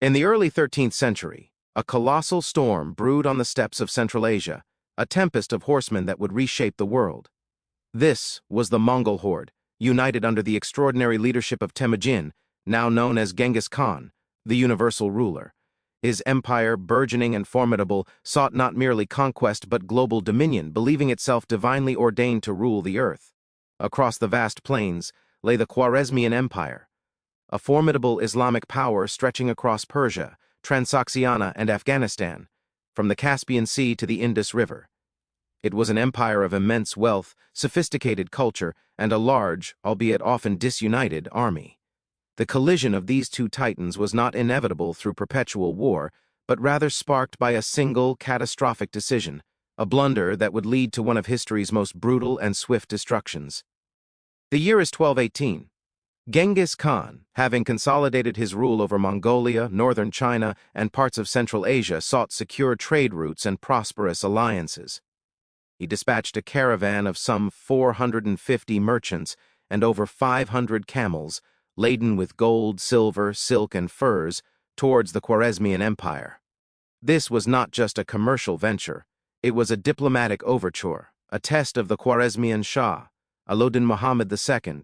In the early 13th century, a colossal storm brewed on the steppes of Central Asia, a tempest of horsemen that would reshape the world. This was the Mongol horde, united under the extraordinary leadership of Temujin, now known as Genghis Khan, the universal ruler. His empire, burgeoning and formidable, sought not merely conquest but global dominion, believing itself divinely ordained to rule the earth. Across the vast plains lay the Khwarezmian Empire, a formidable Islamic power stretching across Persia, Transoxiana, and Afghanistan, from the Caspian Sea to the Indus River. It was an empire of immense wealth, sophisticated culture, and a large, albeit often disunited, army. The collision of these two titans was not inevitable through perpetual war, but rather sparked by a single, catastrophic decision, a blunder that would lead to one of history's most brutal and swift destructions. The year is 1218. Genghis Khan, having consolidated his rule over Mongolia, northern China, and parts of Central Asia, sought secure trade routes and prosperous alliances. He dispatched a caravan of some 450 merchants and over 500 camels, laden with gold, silver, silk, and furs, towards the Khwarezmian Empire. This was not just a commercial venture, it was a diplomatic overture, a test of the Khwarezmian Shah, Alauddin Muhammad II.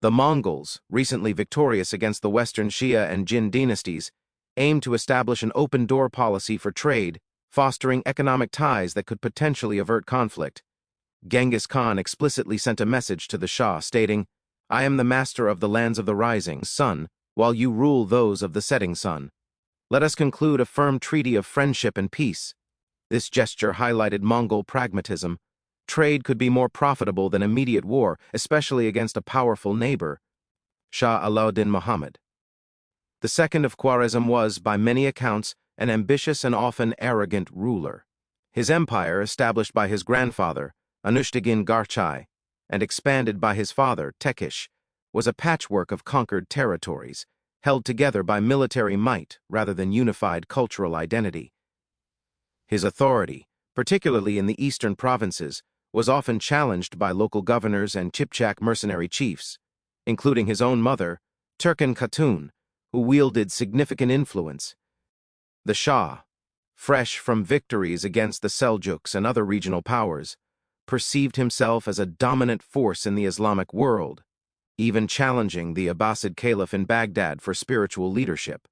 The Mongols, recently victorious against the Western Shia and Jin dynasties, aimed to establish an open-door policy for trade, fostering economic ties that could potentially avert conflict. Genghis Khan explicitly sent a message to the Shah stating, "I am the master of the lands of the rising sun, while you rule those of the setting sun. Let us conclude a firm treaty of friendship and peace." This gesture highlighted Mongol pragmatism. Trade could be more profitable than immediate war, especially against a powerful neighbor, Shah Alauddin Muhammad. The second of Khwarezm was, by many accounts, an ambitious and often arrogant ruler. His empire, established by his grandfather, Anushtagin Garchai, and expanded by his father, Tekish, was a patchwork of conquered territories, held together by military might rather than unified cultural identity. His authority, particularly in the eastern provinces, was often challenged by local governors and Chipchak mercenary chiefs, including his own mother, Turkan Khatun, who wielded significant influence. The Shah, fresh from victories against the Seljuks and other regional powers, perceived himself as a dominant force in the Islamic world, even challenging the Abbasid Caliph in Baghdad for spiritual leadership.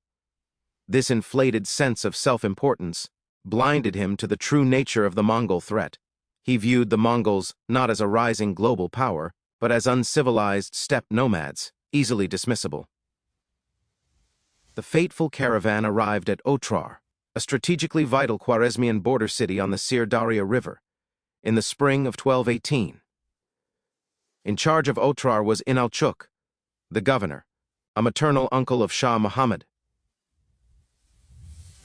This inflated sense of self-importance blinded him to the true nature of the Mongol threat. He viewed the Mongols not as a rising global power, but as uncivilized steppe nomads, easily dismissible. The fateful caravan arrived at Otrar, a strategically vital Khwarezmian border city on the Sir Darya River, in the spring of 1218. In charge of Otrar was Inalchuk, the governor, a maternal uncle of Shah Muhammad.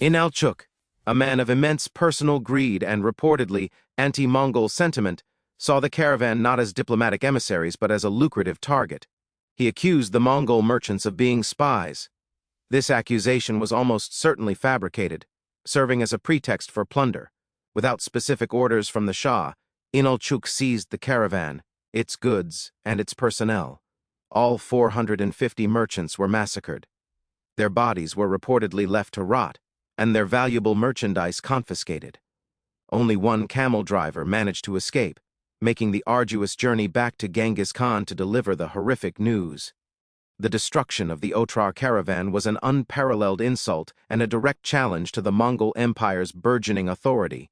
Inalchuk, a man of immense personal greed and reportedly anti-Mongol sentiment, saw the caravan not as diplomatic emissaries but as a lucrative target. He accused the Mongol merchants of being spies. This accusation was almost certainly fabricated, serving as a pretext for plunder. Without specific orders from the Shah, Inalchuk seized the caravan, its goods, and its personnel. All 450 merchants were massacred. Their bodies were reportedly left to rot, and their valuable merchandise confiscated. Only one camel driver managed to escape, making the arduous journey back to Genghis Khan to deliver the horrific news. The destruction of the Otrar caravan was an unparalleled insult and a direct challenge to the Mongol Empire's burgeoning authority.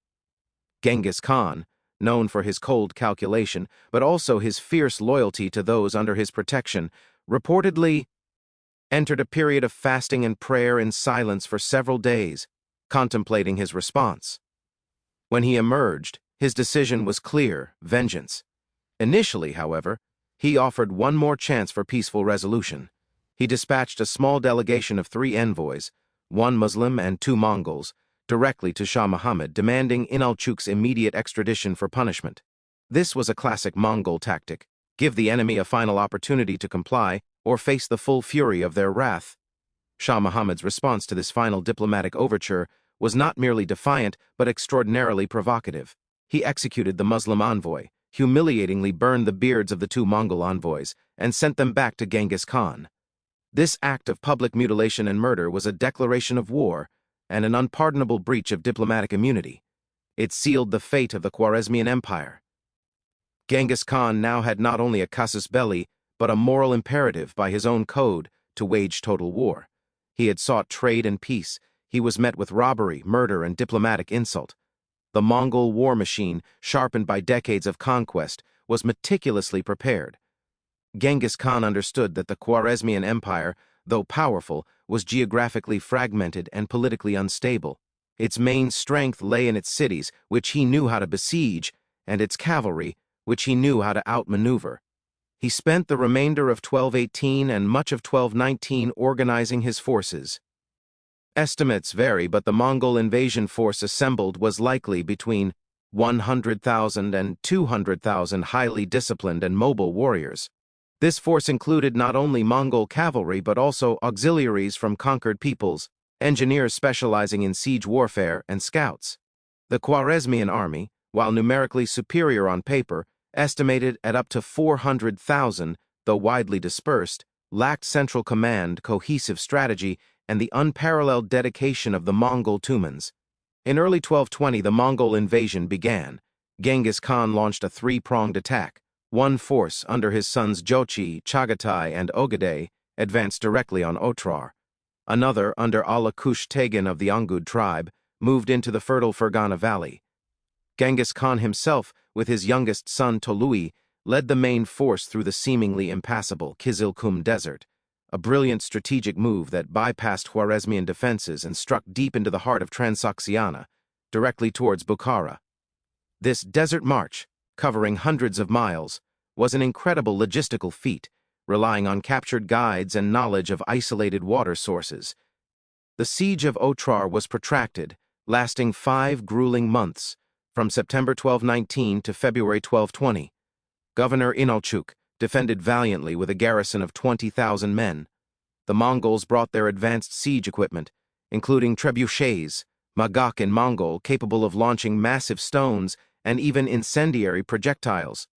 Genghis Khan, known for his cold calculation, but also his fierce loyalty to those under his protection, reportedly entered a period of fasting and prayer in silence for several days, contemplating his response. When he emerged, his decision was clear: vengeance. Initially, however, he offered one more chance for peaceful resolution. He dispatched a small delegation of 3 envoys, 1 Muslim and 2 Mongols, directly to Shah Muhammad, demanding Inalchuk's immediate extradition for punishment. This was a classic Mongol tactic: give the enemy a final opportunity to comply or face the full fury of their wrath. Shah Muhammad's response to this final diplomatic overture was not merely defiant but extraordinarily provocative. He executed the Muslim envoy, humiliatingly burned the beards of the 2 Mongol envoys, and sent them back to Genghis Khan. This act of public mutilation and murder was a declaration of war and an unpardonable breach of diplomatic immunity. It sealed the fate of the Khwarezmian Empire. Genghis Khan now had not only a casus belli, but a moral imperative by his own code to wage total war. He had sought trade and peace. He was met with robbery, murder, and diplomatic insult. The Mongol war machine, sharpened by decades of conquest, was meticulously prepared. Genghis Khan understood that the Khwarezmian Empire, though powerful, was geographically fragmented and politically unstable. Its main strength lay in its cities, which he knew how to besiege, and its cavalry, which he knew how to outmaneuver. He spent the remainder of 1218 and much of 1219 organizing his forces. Estimates vary, but the Mongol invasion force assembled was likely between 100,000 and 200,000 highly disciplined and mobile warriors. This force included not only Mongol cavalry but also auxiliaries from conquered peoples, engineers specializing in siege warfare, and scouts. The Khwarezmian army, while numerically superior on paper, estimated at up to 400,000, though widely dispersed, lacked central command, cohesive strategy, and the unparalleled dedication of the Mongol Tumans. In early 1220, the Mongol invasion began. Genghis Khan launched a three-pronged attack. One force, under his sons Jochi, Chagatai, and Ogadai, advanced directly on Otrar. Another, under Alakush Tegan of the Angud tribe, moved into the fertile Fergana Valley. Genghis Khan himself, with his youngest son Tolui, led the main force through the seemingly impassable Kizilkum Desert, a brilliant strategic move that bypassed Khwarezmian defenses and struck deep into the heart of Transoxiana, directly towards Bukhara. This desert march, covering hundreds of miles, was an incredible logistical feat, relying on captured guides and knowledge of isolated water sources. The siege of Otrar was protracted, lasting 5 grueling months, from September 1219 to February 1220. Governor Inalchuk defended valiantly with a garrison of 20,000 men. The Mongols brought their advanced siege equipment, including trebuchets, magak in Mongol, capable of launching massive stones and even incendiary projectiles.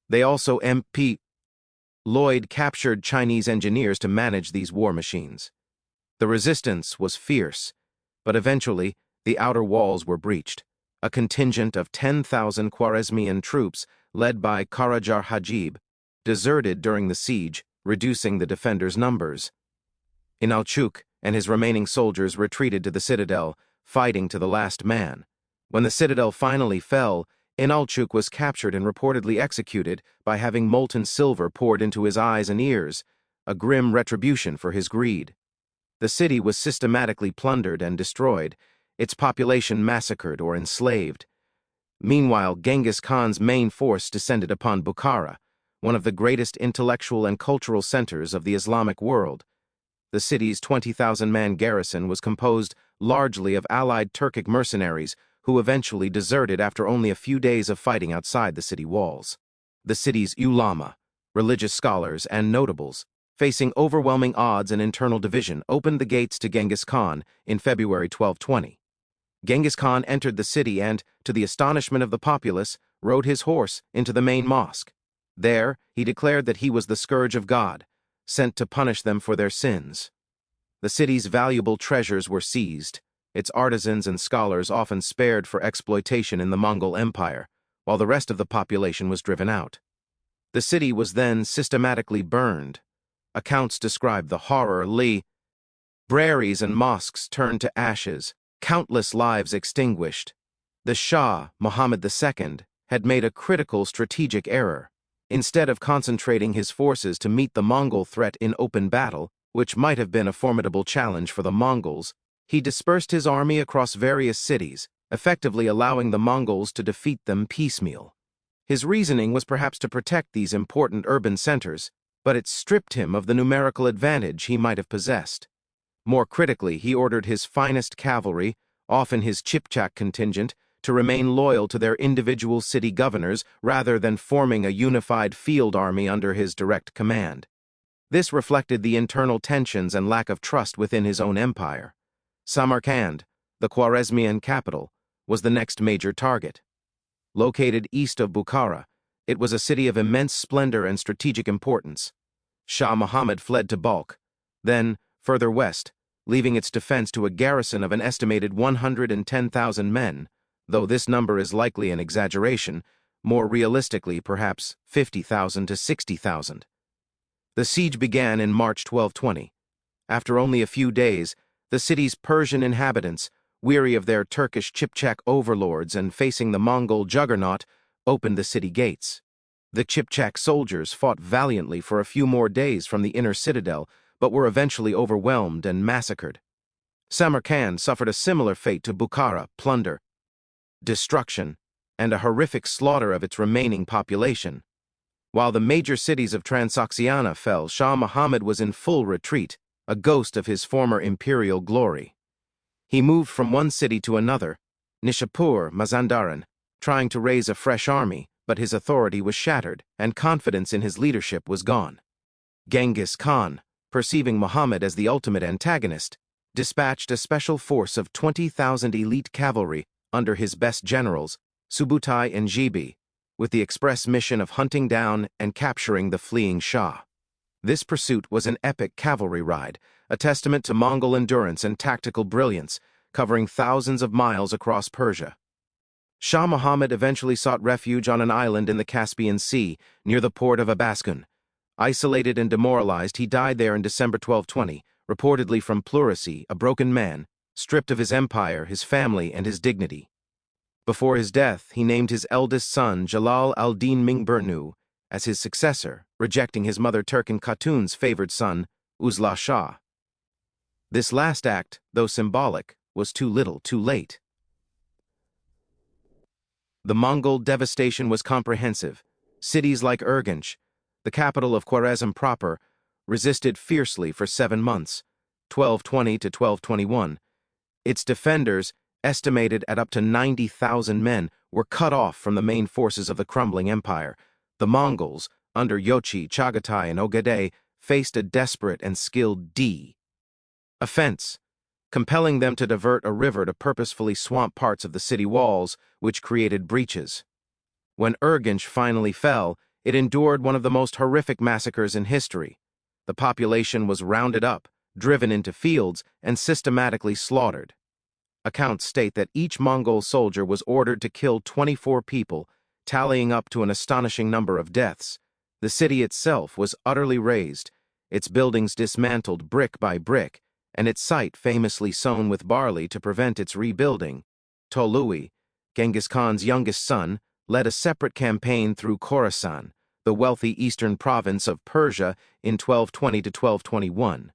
They also Lloyd captured Chinese engineers to manage these war machines. The resistance was fierce, but eventually the outer walls were breached. A contingent of 10,000 Khwarezmian troops, led by Karajar Hajib, deserted during the siege, reducing the defenders' numbers. Inalchuk and his remaining soldiers retreated to the citadel, fighting to the last man. When the citadel finally fell, Inalchuk was captured and reportedly executed by having molten silver poured into his eyes and ears, a grim retribution for his greed. The city was systematically plundered and destroyed, its population massacred or enslaved. Meanwhile, Genghis Khan's main force descended upon Bukhara, one of the greatest intellectual and cultural centers of the Islamic world. The city's 20,000-man garrison was composed largely of allied Turkic mercenaries who eventually deserted after only a few days of fighting outside the city walls. The city's ulama, religious scholars, and notables, facing overwhelming odds and internal division, opened the gates to Genghis Khan in February 1220. Genghis Khan entered the city and, to the astonishment of the populace, rode his horse into the main mosque. There, he declared that he was the scourge of God, sent to punish them for their sins. The city's valuable treasures were seized, its artisans and scholars often spared for exploitation in the Mongol Empire, while the rest of the population was driven out. The city was then systematically burned. Accounts describe the horror. Libraries and mosques turned to ashes, countless lives extinguished. The Shah, Muhammad II, had made a critical strategic error. Instead of concentrating his forces to meet the Mongol threat in open battle, which might have been a formidable challenge for the Mongols, he dispersed his army across various cities, effectively allowing the Mongols to defeat them piecemeal. His reasoning was perhaps to protect these important urban centers, but it stripped him of the numerical advantage he might have possessed. More critically, he ordered his finest cavalry, often his Chipchak contingent, to remain loyal to their individual city governors rather than forming a unified field army under his direct command. This reflected the internal tensions and lack of trust within his own empire. Samarkand, the Khwarezmian capital, was the next major target. Located east of Bukhara, it was a city of immense splendor and strategic importance. Shah Muhammad fled to Balkh. Then, further west, leaving its defense to a garrison of an estimated 110,000 men, though this number is likely an exaggeration, more realistically perhaps 50,000 to 60,000. The siege began in March 1220. After only a few days, the city's Persian inhabitants, weary of their Turkish Chipchak overlords and facing the Mongol juggernaut, opened the city gates. The Chipchak soldiers fought valiantly for a few more days from the inner citadel, but were eventually overwhelmed and massacred. Samarkand suffered a similar fate to Bukhara: plunder, destruction, and a horrific slaughter of its remaining population. While the major cities of Transoxiana fell, Shah Muhammad was in full retreat, a ghost of his former imperial glory. He moved from one city to another, Nishapur, Mazandaran, trying to raise a fresh army, but his authority was shattered, and confidence in his leadership was gone. Genghis Khan, perceiving Muhammad as the ultimate antagonist, dispatched a special force of 20,000 elite cavalry under his best generals, Subutai and Jibi, with the express mission of hunting down and capturing the fleeing Shah. This pursuit was an epic cavalry ride, a testament to Mongol endurance and tactical brilliance, covering thousands of miles across Persia. Shah Muhammad eventually sought refuge on an island in the Caspian Sea, near the port of Abaskun. Isolated and demoralized, he died there in December 1220, reportedly from pleurisy, a broken man, stripped of his empire, his family, and his dignity. Before his death, he named his eldest son, Jalal al-Din Mingburnu, as his successor, rejecting his mother Turkin Khatun's favored son, Uzla Shah. This last act, though symbolic, was too little, too late. The Mongol devastation was comprehensive. Cities like Urgench, the capital of Khwarezm proper, resisted fiercely for 7 months, 1220 to 1221. Its defenders, estimated at up to 90,000 men, were cut off from the main forces of the crumbling empire. The Mongols, under Yochi, Chagatai, and Ogedei, faced a desperate and skilled offense, compelling them to divert a river to purposefully swamp parts of the city walls, which created breaches. When Urgench finally fell, it endured one of the most horrific massacres in history. The population was rounded up, driven into fields, and systematically slaughtered. Accounts state that each Mongol soldier was ordered to kill 24 people, tallying up to an astonishing number of deaths. The city itself was utterly razed, its buildings dismantled brick by brick, and its site famously sown with barley to prevent its rebuilding. Tolui, Genghis Khan's youngest son, led a separate campaign through Khorasan, the wealthy eastern province of Persia, in 1220 to 1221.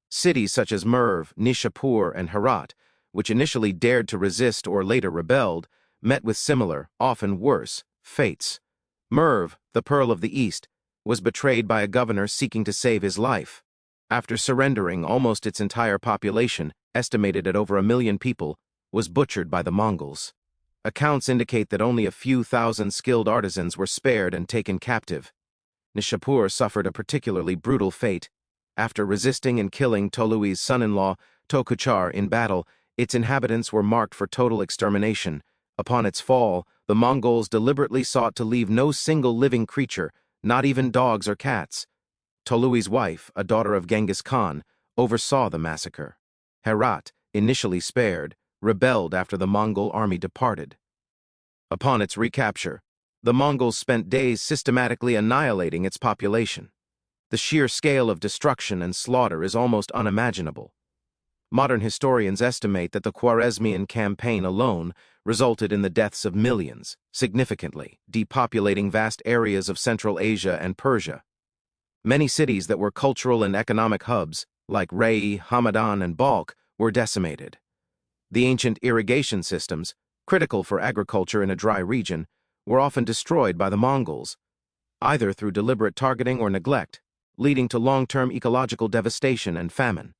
Cities such as Merv, Nishapur, and Herat, which initially dared to resist or later rebelled, met with similar, often worse, fates. Merv, the Pearl of the East, was betrayed by a governor seeking to save his life. After surrendering, almost its entire population, estimated at over 1 million people, was butchered by the Mongols. Accounts indicate that only a few thousand skilled artisans were spared and taken captive. Nishapur suffered a particularly brutal fate. After resisting and killing Tolui's son-in-law, Tokuchar, in battle, its inhabitants were marked for total extermination. Upon its fall, the Mongols deliberately sought to leave no single living creature, not even dogs or cats. Tolui's wife, a daughter of Genghis Khan, oversaw the massacre. Herat, initially spared, rebelled after the Mongol army departed. Upon its recapture, the Mongols spent days systematically annihilating its population. The sheer scale of destruction and slaughter is almost unimaginable. Modern historians estimate that the Khwarezmian campaign alone resulted in the deaths of millions, significantly depopulating vast areas of Central Asia and Persia. Many cities that were cultural and economic hubs, like Rey, Hamadan, and Balkh, were decimated. The ancient irrigation systems, critical for agriculture in a dry region, were often destroyed by the Mongols, either through deliberate targeting or neglect, leading to long-term ecological devastation and famine.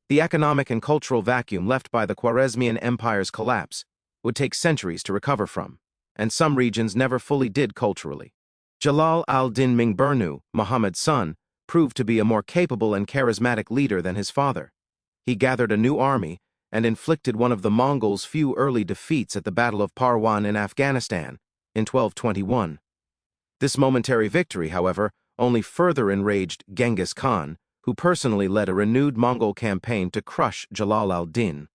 The economic and cultural vacuum left by the Khwarezmian Empire's collapse would take centuries to recover from, and some regions never fully did culturally. Jalal al-Din Mingburnu, Muhammad's son, proved to be a more capable and charismatic leader than his father. He gathered a new army and inflicted one of the Mongols' few early defeats at the Battle of Parwan in Afghanistan in 1221. This momentary victory, however, only further enraged Genghis Khan, who personally led a renewed Mongol campaign to crush Jalal al-Din.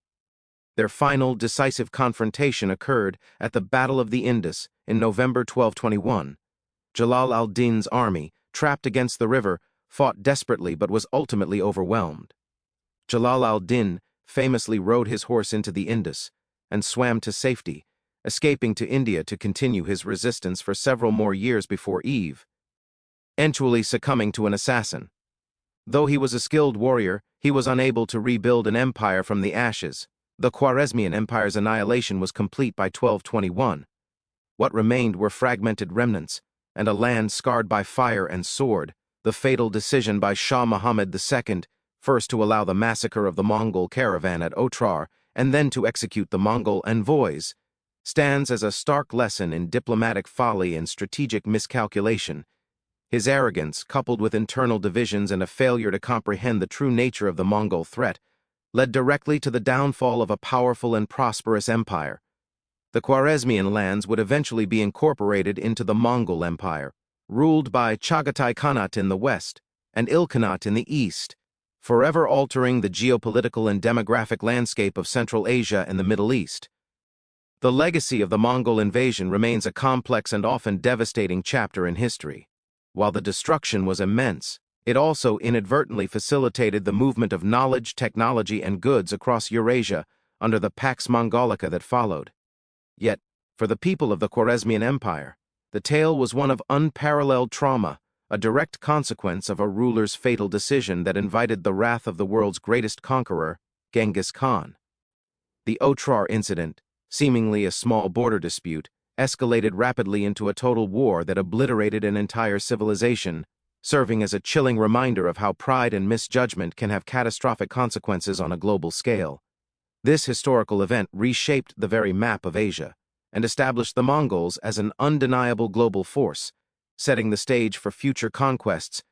Their final, decisive confrontation occurred at the Battle of the Indus in November 1221. Jalal al-Din's army, trapped against the river, fought desperately but was ultimately overwhelmed. Jalal al-Din famously rode his horse into the Indus and swam to safety, escaping to India to continue his resistance for several more years before eventually succumbing to an assassin. Though he was a skilled warrior, he was unable to rebuild an empire from the ashes. The Khwarezmian Empire's annihilation was complete by 1221. What remained were fragmented remnants, and a land scarred by fire and sword. The fatal decision by Shah Muhammad II, first to allow the massacre of the Mongol caravan at Otrar and then to execute the Mongol envoys, stands as a stark lesson in diplomatic folly and strategic miscalculation. His arrogance, coupled with internal divisions and a failure to comprehend the true nature of the Mongol threat, led directly to the downfall of a powerful and prosperous empire. The Khwarezmian lands would eventually be incorporated into the Mongol Empire, ruled by Chagatai Khanate in the west and Ilkhanate in the east, forever altering the geopolitical and demographic landscape of Central Asia and the Middle East. The legacy of the Mongol invasion remains a complex and often devastating chapter in history. While the destruction was immense, it also inadvertently facilitated the movement of knowledge, technology, and goods across Eurasia under the Pax Mongolica that followed. Yet, for the people of the Khwarezmian Empire, the tale was one of unparalleled trauma, a direct consequence of a ruler's fatal decision that invited the wrath of the world's greatest conqueror, Genghis Khan. The Otrar incident, seemingly a small border dispute, escalated rapidly into a total war that obliterated an entire civilization, serving as a chilling reminder of how pride and misjudgment can have catastrophic consequences on a global scale. This historical event reshaped the very map of Asia and established the Mongols as an undeniable global force, setting the stage for future conquests